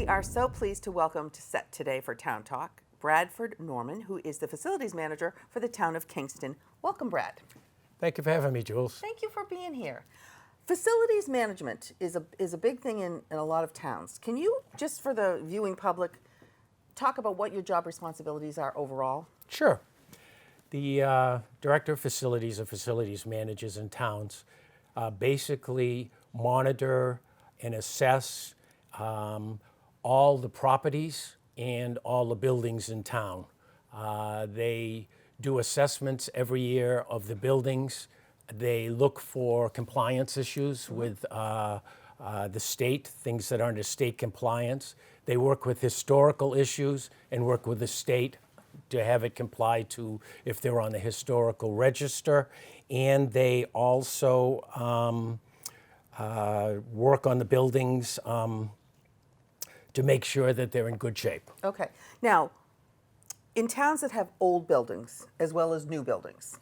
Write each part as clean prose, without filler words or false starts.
We are so pleased to welcome to set today for Town Talk, Bradford Norman, who is the facilities manager for the town of Kingston. Welcome, Brad. Thank you for having me, Jules. Thank you for being here. Facilities management is a big thing in a lot of towns. Can you, just for the viewing public, talk about what your job responsibilities are overall? Sure. The Director of Facilities or facilities managers in towns basically monitor and assess all the properties and all the buildings in town. They do assessments every year of the buildings. They look for compliance issues with the state, things that are under state compliance. They work with historical issues and work with the state to have it comply to if they're on the historical register. And they also work on the buildings to make sure that they're in good shape. Okay. Now, in towns that have old buildings as well as new buildings,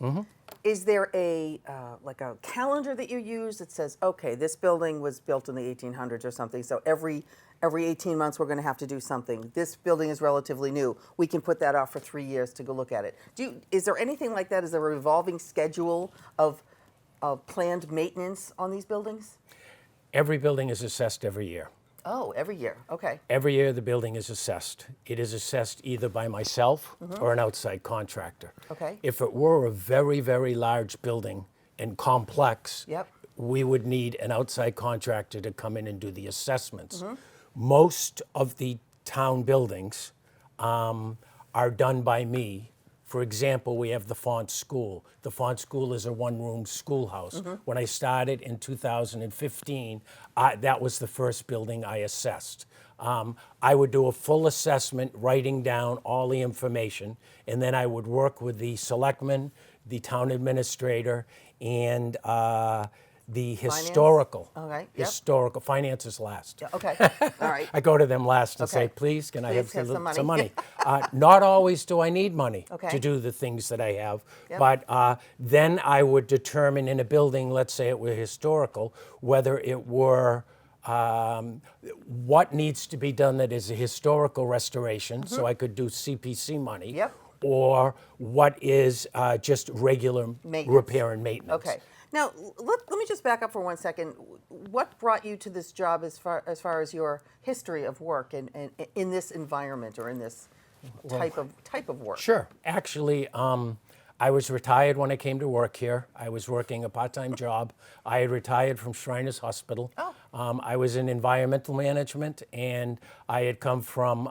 is there a like a calendar that you use that says, okay, this building was built in the 1800s or something, so every 18 months we're going to have to do something. This building is relatively new. We can put that off for 3 years to go look at it. Is there anything like that? Is there a revolving schedule of planned maintenance on these buildings? Every building is assessed every year. Oh, every year. Okay. Every year the building is assessed. It is assessed either by myself or an outside contractor. Okay. If it were a very, very large building and complex, we would need an outside contractor to come in and do the assessments. Most of the town buildings are done by me. For example, we have the Font School. The Font School is a one-room schoolhouse. When I started in 2015, that was the first building I assessed. I would do a full assessment, writing down all the information, and then I would work with the selectman, the town administrator, and the historical. Historical. Finance is last. Okay. All right. I go to them last and say, please, can I have some money? some money? Not always do I need money Okay. to do the things that I have, but then I would determine in a building, let's say it were historical, whether it were what needs to be done that is a historical restoration, so I could do CPC money, or what is just regular repair and maintenance. Okay. Now, let me just back up for 1 second. What brought you to this job as far as your history of work and in this environment or in this type of work? Sure. Actually, I was retired when I came to work here. I was working a part-time job. I had retired from Shriners Hospital. I was in environmental management, and I had come from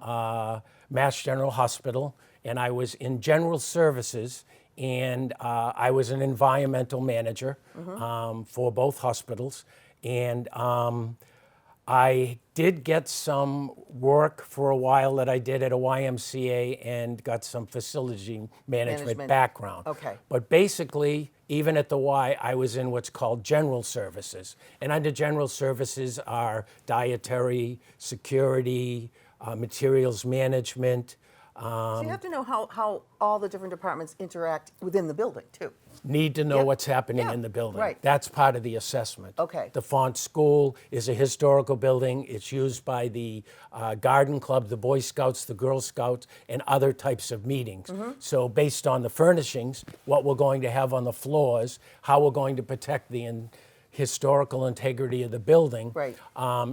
Mass General Hospital, and I was in general services. And I was an environmental manager for both hospitals. And I did get some work for a while that I did at a YMCA and got some facility management background. Okay. But basically, even at the Y, I was in what's called general services. And under general services are dietary, security, materials management. So you have to know how all the different departments interact within the building, too. Need to know what's happening in the building. Right. That's part of the assessment. Okay. The Font School is a historical building. It's used by the Garden Club, the Boy Scouts, the Girl Scouts, and other types of meetings. So based on the furnishings, what we're going to have on the floors, how we're going to protect the historical integrity of the building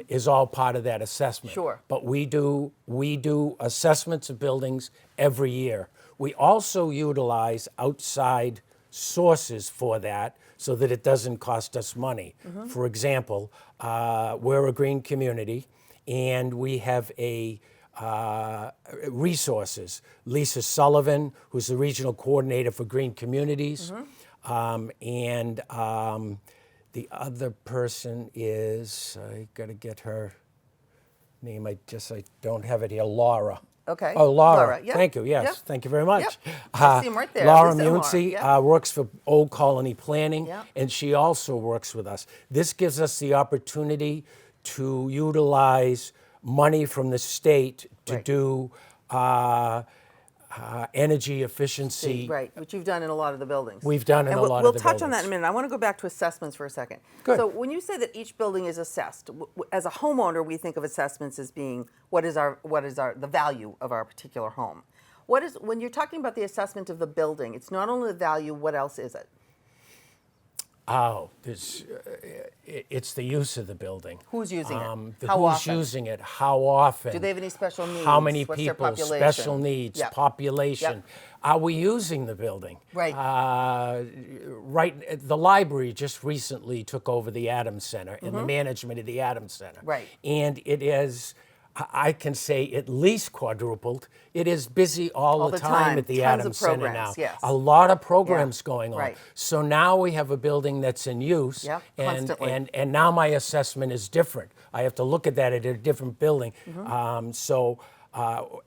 is all part of that assessment. Sure. But we do assessments of buildings every year. We also utilize outside sources for that so that it doesn't cost us money. For example, we're a green community, and we have resources. Lisa Sullivan, who's the regional coordinator for green communities, and the other person is, I got to get her name, I don't have it here, Laura. Okay. Oh, Laura. Yep. Thank you, yes, thank you very much. I see him right there. Laura Lisa and Muncy works for Old Colony Planning, and she also works with us. This gives us the opportunity to utilize money from the state to do energy efficiency. Right, which you've done in a lot of the buildings. We've done in and a we'll, lot we'll of the touch on that in a buildings. minute. I want to go back to assessments for a second. Good. So when you say that each building is assessed, as a homeowner, we think of assessments as being what is the value of our particular home. When you're talking about the assessment of the building, it's not only the value, what else is it? Oh, it's the use of the building. Who's using it? Who's How often? using it? How often? Do they have any special needs? How many What's their people? population? Special needs, Yep. population. Yep. Are we using the building? Right. Right. The library just recently took over the Adams Center and the management of the Adams Center. Right. And it is, I can say, at least quadrupled. It is busy all the time at the Tons Adams of Center programs, now. yes. A lot of programs going on. Right. So now we have a building that's in use. Yep, and, constantly. and now my assessment is different. I have to look at that at a different building.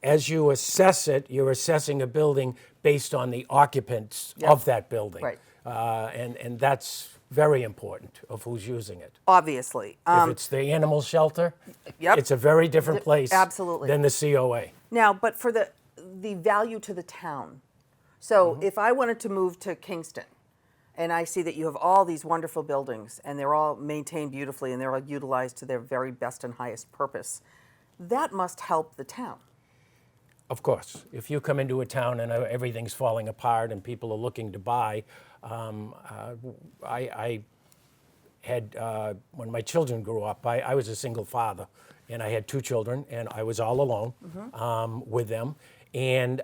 As you assess it, you're assessing a building based on the occupants of that building. Right. And that's very important of who's using it. Obviously. If it's the animal shelter, Yep. it's a very different place absolutely. than the COA. Now, but for the value to the town. So if I wanted to move to Kingston, and I see that you have all these wonderful buildings, and they're all maintained beautifully, and they're all utilized to their very best and highest purpose, that must help the town. Of course, if you come into a town and everything's falling apart and people are looking to buy, I had, when my children grew up, I was a single father, and I had 2 children, and I was all alone with them. And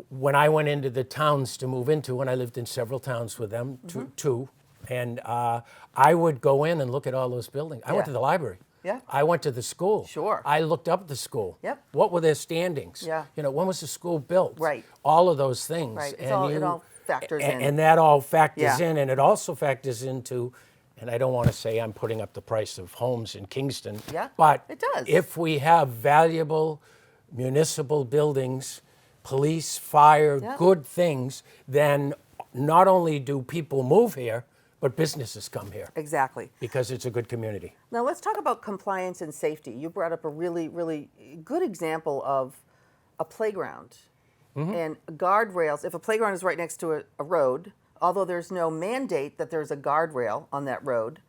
when I went into the towns to move into, and I lived in several towns with them, two, and I would go in and look at all those buildings. I went to the library. Yeah. I went to the school. Sure. I looked up the school. Yep. What were their standings? Yeah. You know, when was the school built? Right. All of those things. Right. It And all factors in. And that all factors Yeah. in, and it also factors into, and I don't want to say I'm putting up the price of homes in Kingston. Yeah, But it does. if we have valuable municipal buildings, police, fire, Yeah. good things, then not only do people move here, but businesses come here Exactly. because it's a good community. Now let's talk about compliance and safety. You brought up a really, really good example of a playground and guardrails. If a playground is right next to a road, although there's no mandate that there's a guardrail on that road,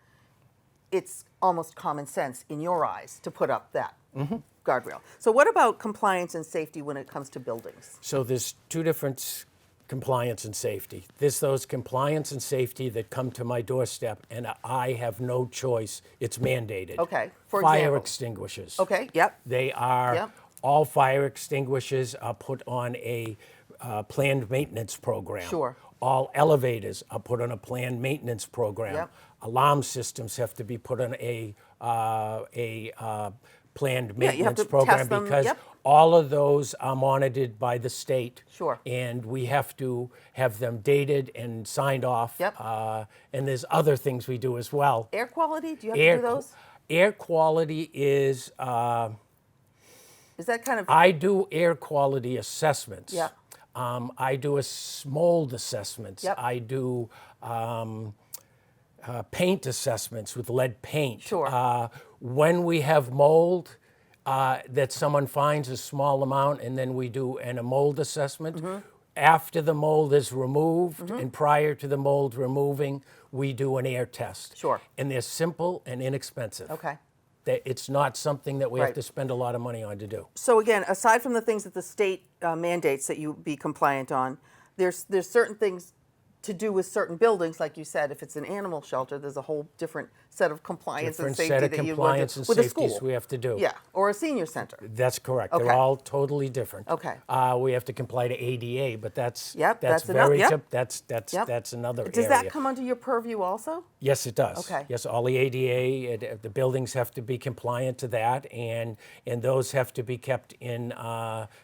it's almost common sense in your eyes to put up that guardrail. So what about compliance and safety when it comes to buildings? So there's 2 different compliance and safety. There's those compliance and safety that come to my doorstep, and I have no choice. It's mandated. Okay, for fire example. extinguishers. Okay, yep. They are, Yep. all fire extinguishers are put on a planned maintenance program. Sure. All elevators are put on a planned maintenance program. Yep. Alarm systems have to be put on a planned Yeah, you have maintenance to program test them, because yep. all of those are monitored by the state. Sure. And we have to have them dated and signed off. Yep. And there's other things we do as well. Air quality, do you have to do those? Air quality is, Is that kind of, I do air quality assessments. Yeah. I do mold assessments. Yep. I do paint assessments with lead paint. Sure. When we have mold that someone finds a small amount, and then we do a mold assessment. After the mold is removed and prior to the mold removing, we do an air test. Sure. And they're simple and inexpensive. okay. It's not something that we have Right. to spend a lot of money on to do. So again, aside from the things that the state mandates that you be compliant on, there's certain things to do with certain buildings, like you said. If it's an animal shelter, there's a whole different set of compliance Different and safety set of that you compliance and with a safeties school. we have to do. Yeah, or a senior center. That's correct. Okay. They're all totally different. Okay. We have to comply to ADA, but that's Yep, that's that's enough, very yep. that's another Does area. that come under your purview also? Yes, it does. Okay. Yes, all the ADA, the buildings have to be compliant to that, and those have to be kept in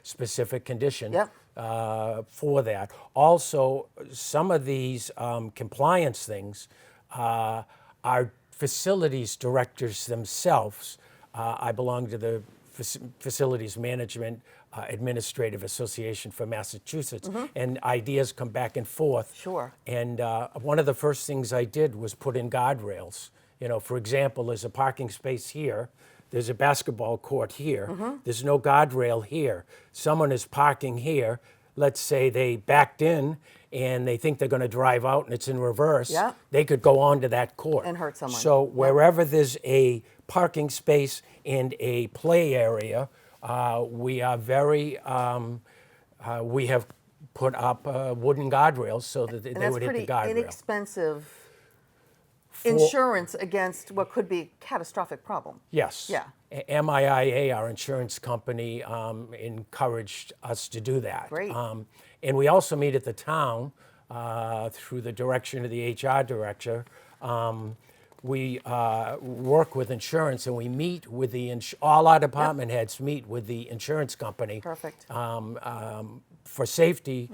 specific condition. Yep. For that. Also, some of these compliance things are facilities directors themselves. I belong to the Facilities Management Administrative Association for Massachusetts, and ideas come back and forth. Sure. And one of the first things I did was put in guardrails. You know, for example, there's a parking space here there's a basketball court here, there's no guardrail here, someone is parking here, let's say they backed in and they think they're going to drive out and it's in reverse, Yeah. they could go onto that court. And hurt someone. So wherever there's a parking space and a play area, we are very, we have put up wooden guardrails so that they would hit the And that's guardrail. pretty inexpensive insurance against what could be a catastrophic problem. Yes. Yeah. MIIA, our insurance company, encouraged us to do that. Great. And we also meet at the town through the direction of the HR director. We work with insurance, and we meet with the all our department heads meet with the insurance company. Perfect. For safety.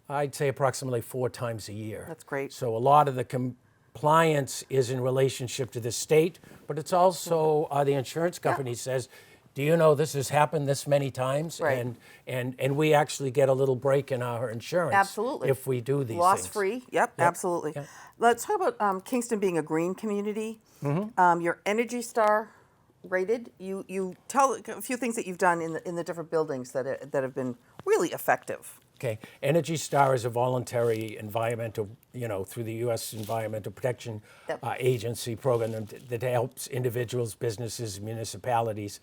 I'd say approximately 4 times a year. That's great. So a lot of the compliance is in relationship to the state, but it's also the insurance company says, do you know this has happened this many times? Right. And we actually get a little break in our insurance. Absolutely. If we do these things. Loss free. Yep, absolutely. Yep. Let's talk about Kingston being a green community. Your Energy Star rated. You tell a few things that you've done in the different buildings that have been really effective. Okay, Energy Star is a voluntary environmental, through the U.S. Environmental Protection Agency program that helps individuals, businesses, municipalities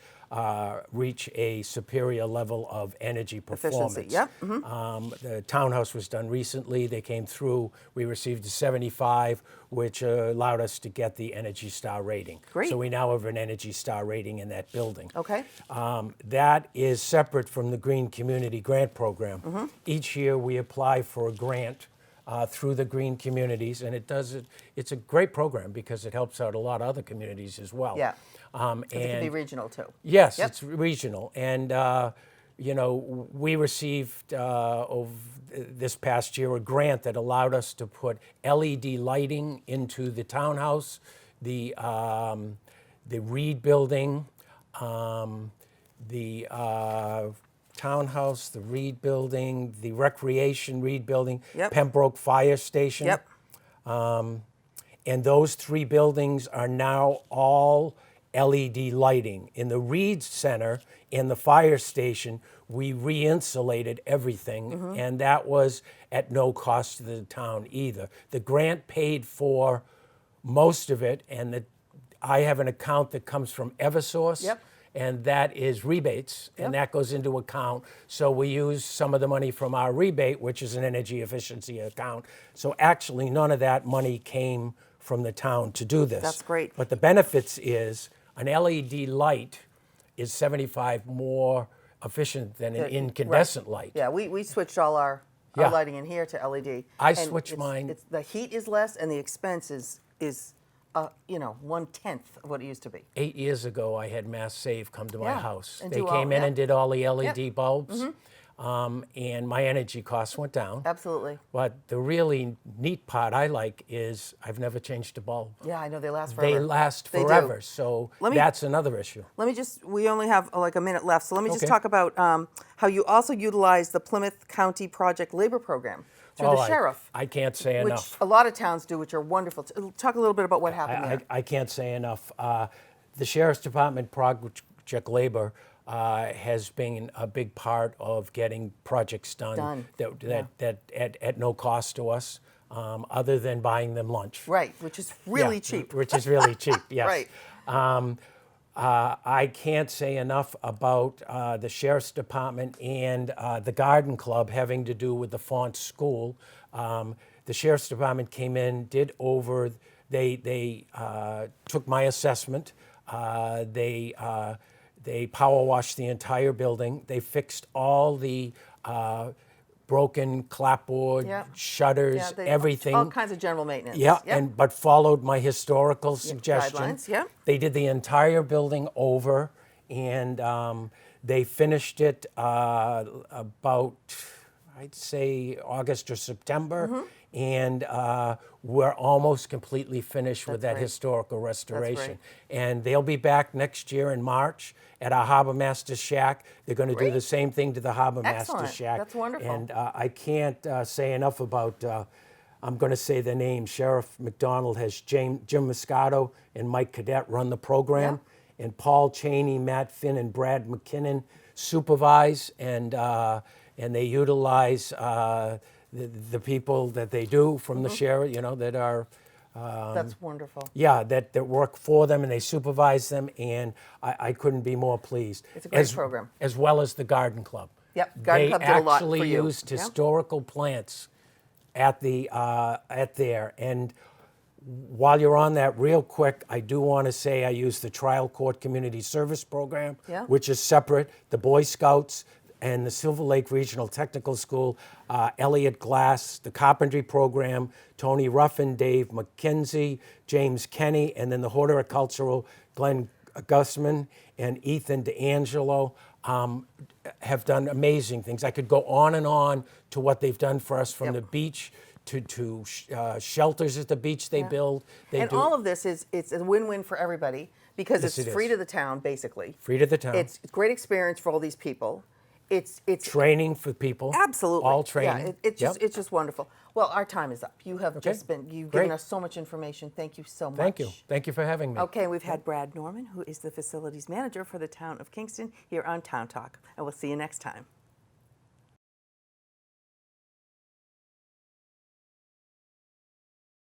reach a superior level of energy performance. Efficiency, yep. The townhouse was done recently. They came through. We received a 75, which allowed us to get the Energy Star rating. Great. So we now have an Energy Star rating in that building. Okay. That is separate from the Green Community Grant Program. Each year we apply for a grant through the Green Communities, and it's a great program because it helps out a lot of other communities as well. Yeah. And It can be regional too. yes, Yep. it's regional. And, we received over this past year a grant that allowed us to put LED lighting into the townhouse, the Reed building, the townhouse, the Reed building, the recreation Reed building, Yep. Pembroke Fire Station. Yep. And those 3 buildings are now all LED lighting. In the Reed Center, in the fire station, we re-insulated everything, and that was at no cost to the town either. The grant paid for most of it, and I have an account that comes from Eversource. Yep. And that is rebates, and that goes into account. So we use some of the money from our rebate, which is an energy efficiency account. So actually, none of that money came from the town to do this. That's great. But the benefits is an LED light is 75 more efficient than an incandescent light. Yeah, we switched all our Yeah. lighting in here to LED. I and switched mine. The heat is less, and the expense is 1/10 of what it used to be. 8 years ago, I had Mass Save come to my Yeah, house. and They do all- came in yeah. and did all the LED bulbs, and my energy costs went down. Absolutely. But the really neat part I like is I've never changed a bulb. Yeah, I know they last forever. They last They do. forever, so Let me- that's another issue. Let me we only have like a minute left, so let me just Okay. talk about how you also utilize the Plymouth County Project Labor Program through the sheriff, I can't say which enough. a lot of towns do, which are wonderful. Talk a little bit about what happened there. I can't say enough. The Sheriff's Department Project Labor has been a big part of getting projects done. That at no cost to us, other than buying them lunch. Right, which is really Yeah, cheap. Which is really cheap, yes. Right. I can't say enough about the Sheriff's Department and the Garden Club having to do with the Font School. The Sheriff's Department came in, they took my assessment. They power washed the entire building. They fixed all the broken clapboard, Yep. shutters, Yeah, everything. All kinds of general maintenance. Yeah, Yep. but followed my historical suggestion. guidelines, yeah. They did the entire building over, and they finished it about, I'd say, August or September, and we're almost completely finished with that great. historical restoration. great. And they'll be back next year in March at our Harbor Master Shack. They're going to do Great. the same thing to the Harbor Master Excellent. Shack. That's wonderful. And I can't say enough about, I'm going to say the name, Sheriff McDonald has Jim Moscato and Mike Cadet run the program. and Paul Cheney, Matt Finn, and Brad McKinnon supervise, and they utilize the people that they do from the sheriff, you know, that are. That's wonderful. Yeah, that work for them and they supervise them, and I couldn't be more pleased. It's a great program. As well as the Garden Club. Yep, Garden Club did a lot for They actually you. used Yep. historical plants at there. And while you're on that, real quick, I do want to say I use the Trial Court Community Service Program, Yeah. which is separate. The Boy Scouts and the Silver Lake Regional Technical School, Elliot Glass, the Carpentry Program, Tony Ruffin, Dave McKenzie, James Kenny, and then the Horticultural, Glenn Gussman and Ethan DeAngelo have done amazing things. I could go on and on to what they've done for us, from the beach to shelters at the beach they build. They do all of this it's a win-win for everybody, because Yes, it's it free is. to the town, basically. free to the town. It's great experience for all these people. It's Training for people. absolutely All training. Yeah, it's just wonderful. Well, our time is up. You have you've Great. given us so much information. Thank you so much. Thank you for having me. Okay, we've had Brad Norman, who is the facilities manager for the town of Kingston, here on Town Talk, and we'll see you next time.